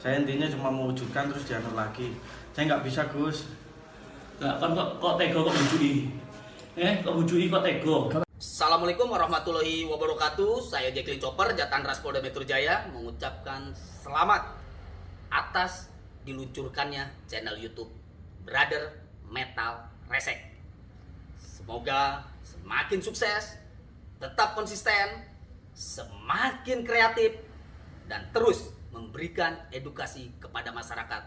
Saya intinya cuma mewujudkan terus diatur lagi. Saya nggak bisa, Gus. Nggak, kan kok tego kok bujui? Kok bujui kok tego? Assalamualaikum warahmatullahi wabarakatuh. Saya Jacqueline Chopper, Jatanras Polda Metro Jaya, mengucapkan selamat atas diluncurkannya channel YouTube Brother Metal Resek. Semoga semakin sukses, tetap konsisten, semakin kreatif, dan terus memberikan edukasi kepada masyarakat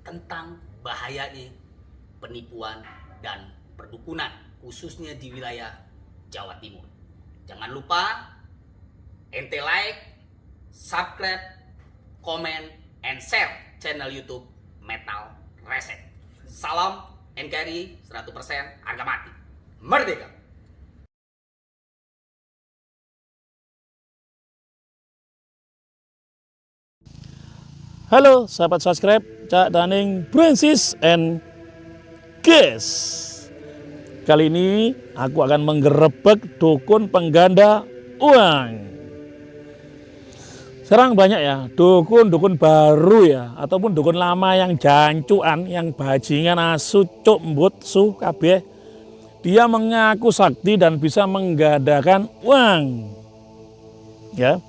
tentang bahayanya penipuan dan perdukunan, khususnya di wilayah Jawa Timur. Jangan lupa ente like, subscribe, comment, and share channel YouTube Metal Resek. Salam NKRI 100% harga mati. Merdeka! Halo sahabat subscribe, Cak Daning Francis and Guys. Kali ini aku akan menggerebek dukun pengganda uang. Sekarang banyak ya dukun-dukun baru ya, ataupun dukun lama yang jancuan, yang bajingan asu, cuk, mbut, su, kabeh. Dia mengaku sakti dan bisa menggandakan uang. Ya,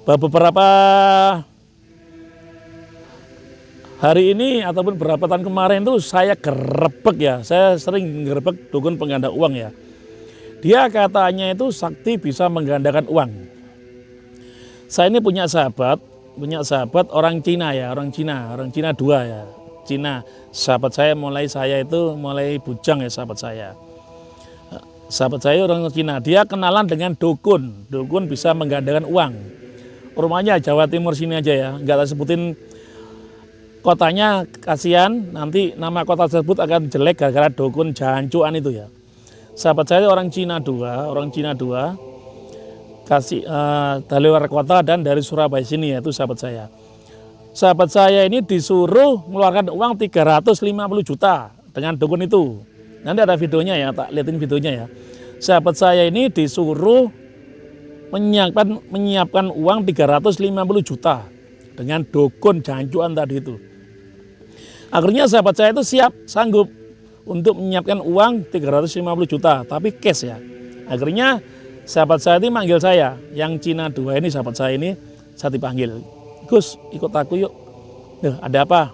beberapa hari ini ataupun beberapa tahun kemarin itu saya gerebek ya, saya sering gerebek dukun pengganda uang ya. Dia katanya itu sakti bisa menggandakan uang. Saya ini punya sahabat orang Cina ya, orang Cina 2 ya. Cina, sahabat saya mulai bujang ya sahabat saya. Sahabat saya orang Cina, dia kenalan dengan dukun bisa menggandakan uang. Rumahnya Jawa Timur sini aja ya, nggak sebutin kotanya, kasihan nanti nama kota tersebut akan jelek gara-gara dukun jancuan itu ya. Sahabat saya orang Cina 2 kasih dari luar kota dan dari Surabaya sini ya, itu sahabat saya. Sahabat saya ini disuruh mengeluarkan uang 350 juta dengan dukun itu. Nanti ada videonya ya, tak liatin videonya ya. Sahabat saya ini disuruh menyiapkan uang 350 juta dengan dukun jancuan tadi itu. Akhirnya sahabat saya itu sanggup untuk menyiapkan uang 350 juta, tapi cash ya. Akhirnya sahabat saya ini manggil saya, yang Cina 2 ini sahabat saya ini, saya dipanggil. Gus, ikut aku yuk. Ada apa?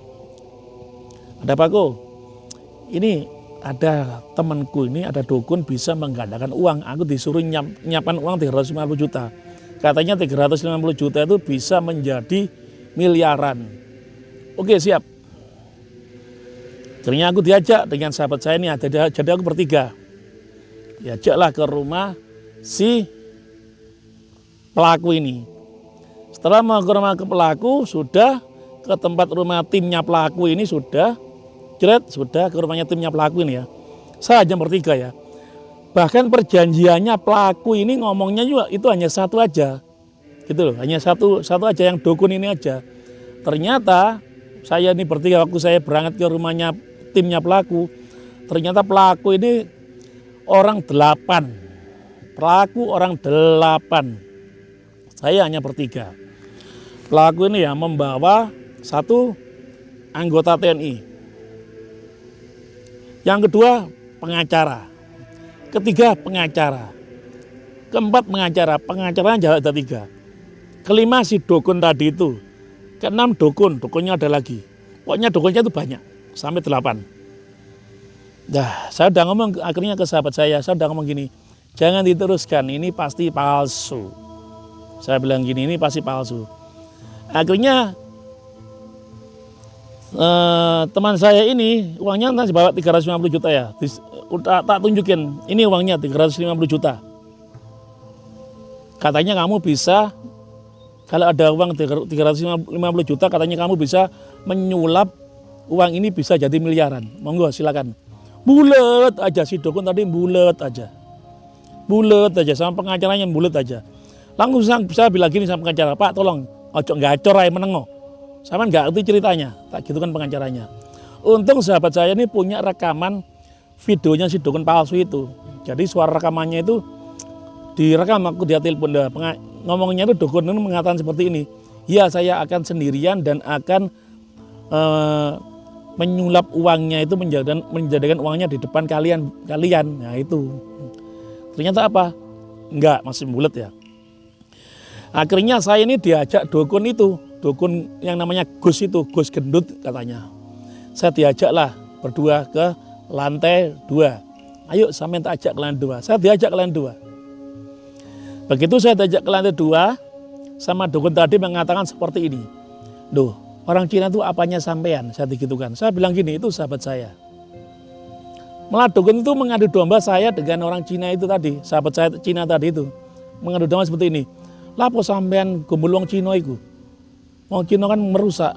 Ada apa kok? Ini ada temanku ini, ada dukun bisa menggandakan uang. Aku disuruh nyiapkan uang 350 juta. Katanya 350 juta itu bisa menjadi miliaran. Oke, siap. Akhirnya aku diajak dengan sahabat saya ini, jadi aku bertiga. Diajaklah ke rumah si pelaku ini. Setelah mau ke rumah pelaku, sudah ke tempat rumah timnya pelaku ini, sudah ke rumahnya timnya pelaku ini ya. Saya hanya bertiga ya. Bahkan perjanjiannya pelaku ini ngomongnya juga itu hanya satu aja. Gitu loh, hanya satu aja, yang dukun ini aja. Ternyata saya ini bertiga, waktu saya berangkat ke rumahnya timnya pelaku, ternyata pelaku ini orang 8. Pelaku orang 8. Saya hanya bertiga. Pelaku ini ya membawa 1 anggota TNI. Yang kedua pengacara. Ketiga pengacara. Keempat pengacara. Pengacaranya ada 3. Kelima si dukun tadi itu. Keenam dukunnya ada lagi. Pokoknya dukunnya itu banyak, sampai 8. Nah, saya udah ngomong akhirnya ke sahabat saya udah ngomong gini, jangan diteruskan, ini pasti palsu. Saya bilang gini, ini pasti palsu. Akhirnya teman saya ini uangnya nanti bawa 350 juta ya. Udah tak tunjukin, ini uangnya 350 juta. Katanya kamu bisa, kalau ada uang 350 juta, katanya kamu bisa menyulap uang ini bisa jadi miliaran. Monggo silakan. Bulet aja si dukun tadi, bulet aja sama pengacaranya, bulet aja. Langsung saya bilang gini sama pengacara, Pak tolong ojo gacor aja menengo. Sama nggak ngerti ceritanya, tak gitu kan pengacaranya. Untung sahabat saya ini punya rekaman videonya si dukun palsu itu. Jadi suara rekamannya itu direkam, aku dia telepon ngomongnya itu dukun ini mengatakan seperti ini. ya saya akan sendirian dan akan menyulap uangnya itu menjadikan uangnya di depan kalian. Nah itu. Ternyata apa? Enggak, masih bulat ya. Akhirnya saya ini diajak dukun yang namanya Gus itu, Gus Gendut katanya. Saya diajaklah berdua ke lantai 2. Ayo sampean tak ajak ke lantai 2. Saya diajak ke lantai 2. Begitu saya diajak ke lantai 2, sama dukun tadi mengatakan seperti ini. Duh, orang Cina itu apanya sampean? Saya digitukan. Saya bilang gini, itu sahabat saya. Malah dukun itu mengadu domba saya dengan orang Cina itu tadi, sahabat saya Cina tadi itu. Mengadu domba seperti ini. Lapo sampean gombol wong Cina iku? Wong Cina kan merusak.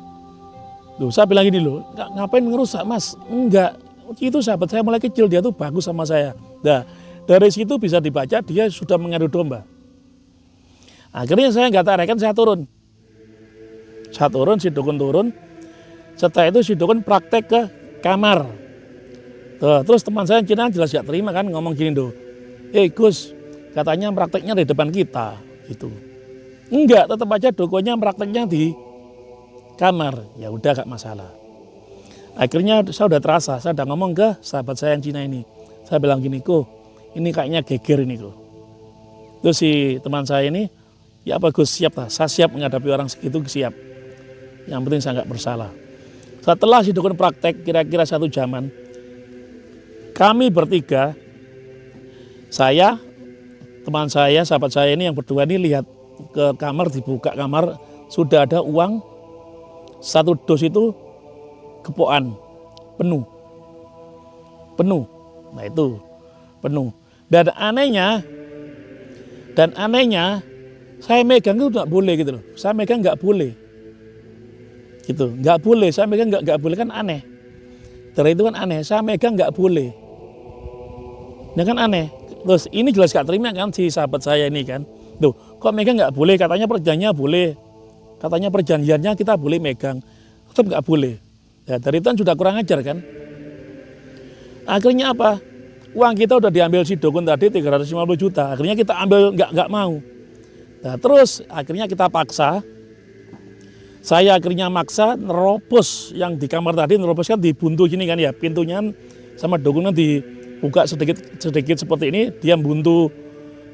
Loh, saya bilang gini loh, ngapain merusak mas? Enggak, itu sahabat saya mulai kecil, dia tuh bagus sama saya. Nah, dari situ bisa dibaca dia sudah mengadu domba. Akhirnya saya nggak tarik, kan saya turun. Saya turun, si dukun turun. Setelah itu si dukun praktek ke kamar. Terus teman saya Cina jelas gak terima kan, ngomong gini doh. Gus, katanya prakteknya di depan kita. Gitu. Enggak, tetap aja dukunnya prakteknya di kamar. Ya udah gak masalah. Akhirnya saya udah terasa, saya udah ngomong ke sahabat saya yang Cina ini. Saya bilang gini, kok ini kayaknya geger ini kok. Terus si teman saya ini, ya apa Gus, siap lah. Saya siap menghadapi orang segitu, siap. Yang penting saya nggak bersalah. Setelah si dukun praktek kira-kira 1 jaman, kami bertiga, saya, teman saya, sahabat saya ini yang berdua ini lihat ke kamar, dibuka kamar, sudah ada uang 1 dos itu kepoan, penuh. Nah itu, penuh. Dan anehnya, saya megang itu nggak boleh gitu loh. Saya megang nggak boleh. Gitu, nggak boleh. Saya megang nggak boleh, kan aneh. Dari itu kan aneh, saya megang nggak boleh. Nah kan aneh. Terus ini jelas gak terima kan si sahabat saya ini kan. Tuh, kok megang nggak boleh? Katanya perjanjiannya boleh. Katanya perjanjiannya kita boleh megang. Tetap nggak boleh. Ya, dari itu kan sudah kurang ajar kan. Akhirnya apa? Uang kita udah diambil si dukun tadi 350 juta. Akhirnya kita ambil nggak mau. Nah, terus akhirnya kita paksa. Saya akhirnya maksa nerobos yang di kamar tadi, nerobos kan dibuntu gini kan ya, pintunya sama dukunnya dibuka sedikit seperti ini, dia buntu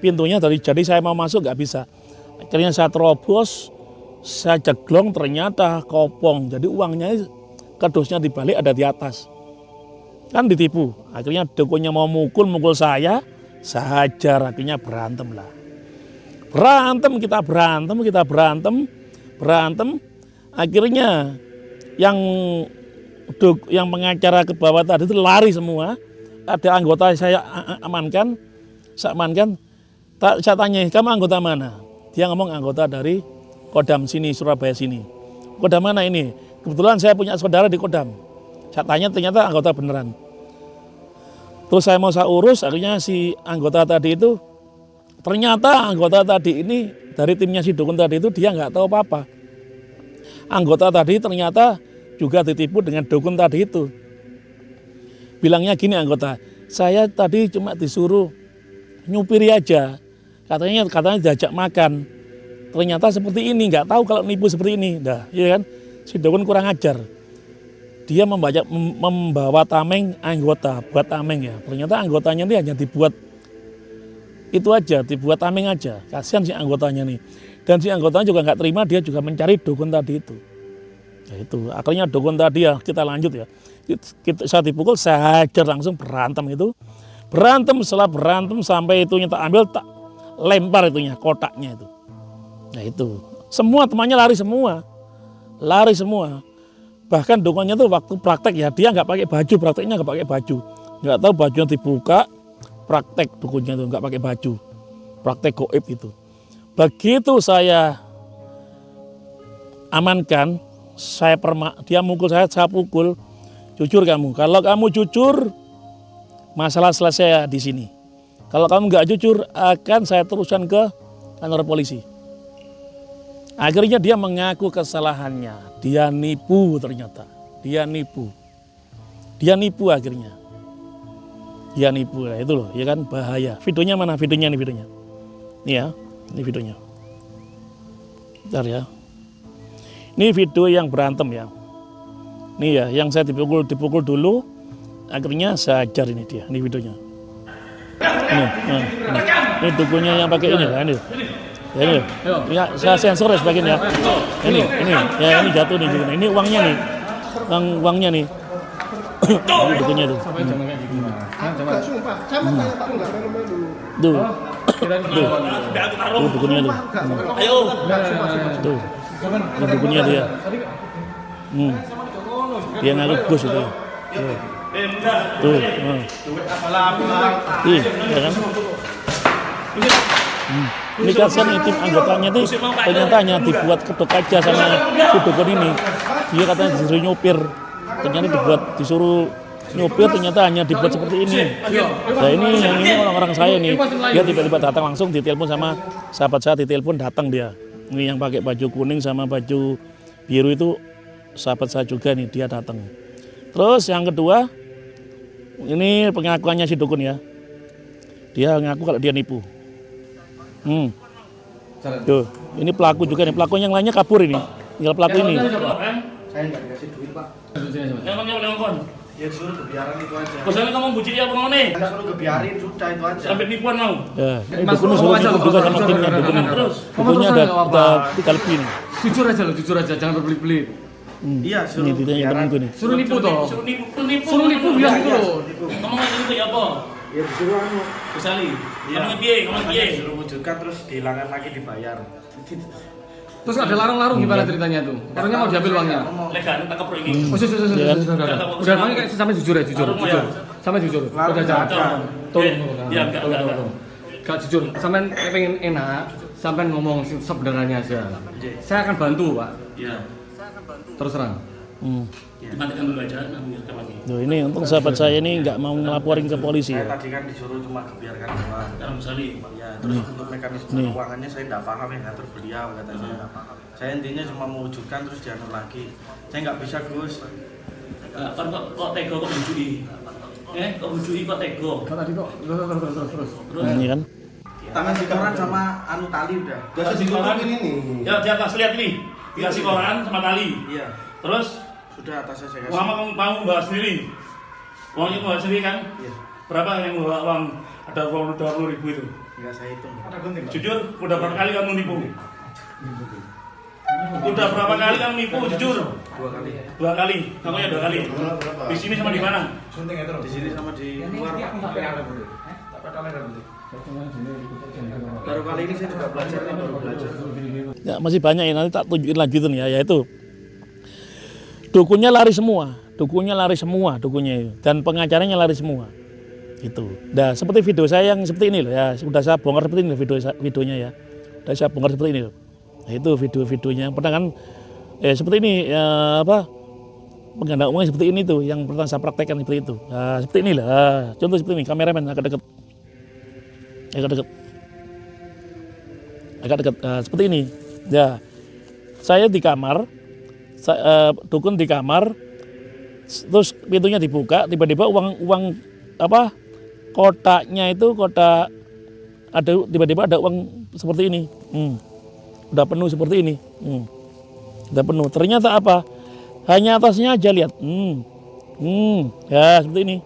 pintunya jadi saya mau masuk nggak bisa. Akhirnya saya terobos, saya jeglong, ternyata kopong, jadi uangnya kedusnya dibalik ada di atas. Kan ditipu, akhirnya dukunnya mau mukul saya hajar, akhirnya berantem lah. Kita berantem. Akhirnya yang pengacara ke bawah tadi itu lari semua. Ada anggota saya amankan. Saya tanya, kamu anggota mana? Dia ngomong anggota dari Kodam sini, Surabaya sini. Kodam mana ini? Kebetulan saya punya saudara di Kodam. Saya tanya, ternyata anggota beneran. Terus saya mau urus, akhirnya si anggota tadi itu, ternyata anggota tadi ini dari timnya si dukun tadi itu dia nggak tahu apa-apa. Anggota tadi ternyata juga ditipu dengan dukun tadi itu. Bilangnya gini anggota, saya tadi cuma disuruh nyupiri aja. Katanya diajak makan. Ternyata seperti ini, nggak tahu kalau nipu seperti ini. Dah, iya kan? Si dukun kurang ajar. Dia membawa tameng anggota, buat tameng ya. Ternyata anggotanya ini hanya dibuat itu aja, dibuat tameng aja. Kasihan si anggotanya nih. Dan si anggotanya juga nggak terima, dia juga mencari dukun tadi itu. Ya itu, akhirnya dukun tadi ya, kita lanjut ya. Saya dipukul, saya hajar langsung berantem itu. Setelah berantem sampai itunya tak ambil, tak lempar itunya, kotaknya itu. Nah itu, semua temannya lari semua. Bahkan dukunnya tuh waktu praktek ya, dia nggak pakai baju, prakteknya nggak pakai baju. Nggak tahu bajunya dibuka, praktek dukunnya itu nggak pakai baju. Praktek goib itu. Begitu saya amankan, dia mukul saya pukul. Jujur kamu, kalau kamu jujur, masalah selesai di sini. Kalau kamu nggak jujur, akan saya teruskan ke kantor polisi. Akhirnya dia mengaku kesalahannya. Dia nipu ternyata. Dia nipu akhirnya. Dia nipu, ya itu loh, ya kan bahaya. Videonya mana? Videonya. Nih ya, ini videonya. Bentar ya. Ini video yang berantem ya. Nih ya, yang saya dipukul dulu, akhirnya saya ajar ini dia. Ini videonya. Ini dukunnya yang pakai ini lah ini. Ya ini. Ya, saya sensor ya sebagian ya. Ini, ya ini jatuh nih. Ini uangnya nih, uangnya nih. Ini dukunnya tuh. Tuh. Tuh dukunnya tuh. Ayo. Tuh. Ini dukunnya dia. Dia ngaku bos itu. Tuh. Ih, ya kan? Ini kasihan nih tim anggotanya tuh ternyata hanya dibuat kedok aja sama si dukun ini. Dia katanya disuruh nyopir, ternyata disuruh nyopir ternyata hanya dibuat seperti ini. Nah ini yang ini orang-orang saya nih, dia tiba-tiba datang langsung ditelepon sama sahabat saya, ditelepon datang dia. Ini yang pakai baju kuning sama baju biru itu sahabat saya juga nih, dia datang. Terus yang kedua, ini pengakuannya si dukun ya. Dia ngaku kalau dia nipu. Tuh, ini pelaku juga nih. Pelaku yang lainnya kabur ini. Tinggal pelaku ini. Saya nggak dikasih duit Pak. Ya disuruh kebiaran itu aja. Bosannya kamu bucin ya apa nih? Saya suruh kebiarin sudah itu aja. Sampai nipuan mau. Ya, ini dukun suruh nipu juga sama timnya dukun. Dukunnya ada 3 lebih nih. Jujur aja, jangan berbelit-belit. Iya, suruh Ini ditanya temanku nih. Suruh nipu toh. Suruh nipu bilang gitu loh. Kamu nggak nipu ya apa? Ya disuruh anu. Kusali. Kamu piye? Disuruh wujudkan terus dihilangkan lagi dibayar. Terus ada larang-larung gimana ceritanya tuh? Orangnya mau diambil uangnya. Legal tangkap pro ini. Oh, sudah. Udah, makanya kayak sampai jujur ya, jujur. Sampai jujur. Udah jangan. Tolong. Ya enggak. Gak jujur, sampai pengen enak, sampai ngomong sebenarnya aja. Saya akan bantu, Pak. Iya. Terus terang. Dimatikan dulu aja, nanti direkam lagi. Tuh, ini untung sahabat saya ini nggak mau ngelaporin ke polisi Saya ya. tadi kan disuruh cuma kebiarkan doang. Dalam sekali. Ya, terus untuk mekanisme keuangannya saya nggak paham yang ngatur beliau katanya. Saya intinya cuma mewujudkan terus diatur lagi. Saya nggak bisa Gus. Kan kok tego kok bujui. Kok bujui kok tego. Kok tadi kok terus. Ini kan. Tangan si koran sama anu tali udah. Dikasih koran ini nih. Ya, dia kasih lihat ini. Dikasih koran sama tali. Iya. Terus Sudah atasnya saya kasih. uang kamu mau bawa sendiri. Uangnya bawa sendiri kan? Iya. Berapa yang bawa uang? Ada 20 ribu itu. Enggak saya hitung. Jujur, udah berapa kali kamu nipu? Udah berapa kali kamu nipu? Jujur. 2 kali. 2 kali. Kamu ya 2 kali. Di sini sama di mana? Di sini sama di luar. Baru kali ini saya juga belajar nih, baru belajar. Ya, masih banyak ya, nanti tak tunjukin lanjutin ya, yaitu dukunnya lari semua, dukunnya itu, dan pengacaranya lari semua. Itu. Nah, seperti video saya yang seperti ini loh ya, sudah saya bongkar seperti ini videonya ya. Sudah saya bongkar seperti ini loh. Nah, itu video-videonya. Pernah kan seperti ini pengganda uangnya seperti ini tuh, yang pernah saya praktekkan seperti itu. Nah, seperti ini lah. Contoh seperti ini, kameramen agak dekat. Seperti ini. Ya. Saya di kamar, dukun di kamar, terus pintunya dibuka, tiba-tiba uang kotaknya itu tiba-tiba ada uang seperti ini, udah penuh seperti ini, udah penuh. Ternyata apa? Hanya atasnya aja lihat, ya seperti ini,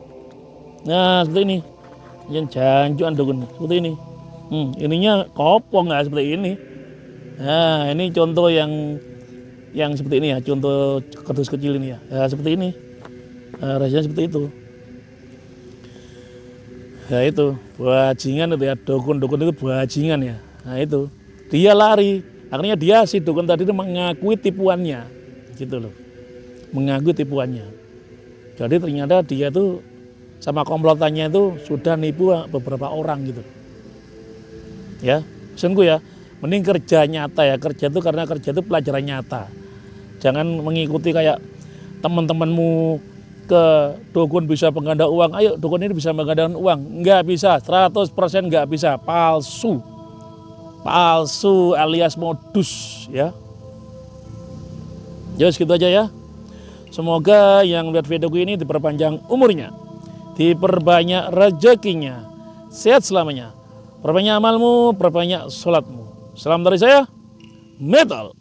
nah seperti ini, yang janjuan dukun seperti ini, ininya kopong nggak seperti ini. Nah ini contoh yang seperti ini ya, contoh kardus kecil ini ya, seperti ini, rasanya seperti itu. Ya itu bajingan itu ya, dukun itu bajingan ya. Nah itu dia lari, akhirnya si dukun tadi itu mengakui tipuannya, gitu loh, mengakui tipuannya. Jadi ternyata dia tuh sama komplotannya itu sudah nipu beberapa orang gitu. Ya, pesanku ya, mending kerja nyata ya, kerja itu karena kerja itu pelajaran nyata. Jangan mengikuti kayak teman-temanmu ke dukun bisa pengganda uang, ayo dukun ini bisa menggandakan uang. Enggak bisa, 100% enggak bisa, palsu alias modus ya. Jadi segitu aja ya. Semoga yang lihat videoku ini diperpanjang umurnya, diperbanyak rezekinya, sehat selamanya, perbanyak amalmu, perbanyak sholatmu. Salam dari saya, Metal.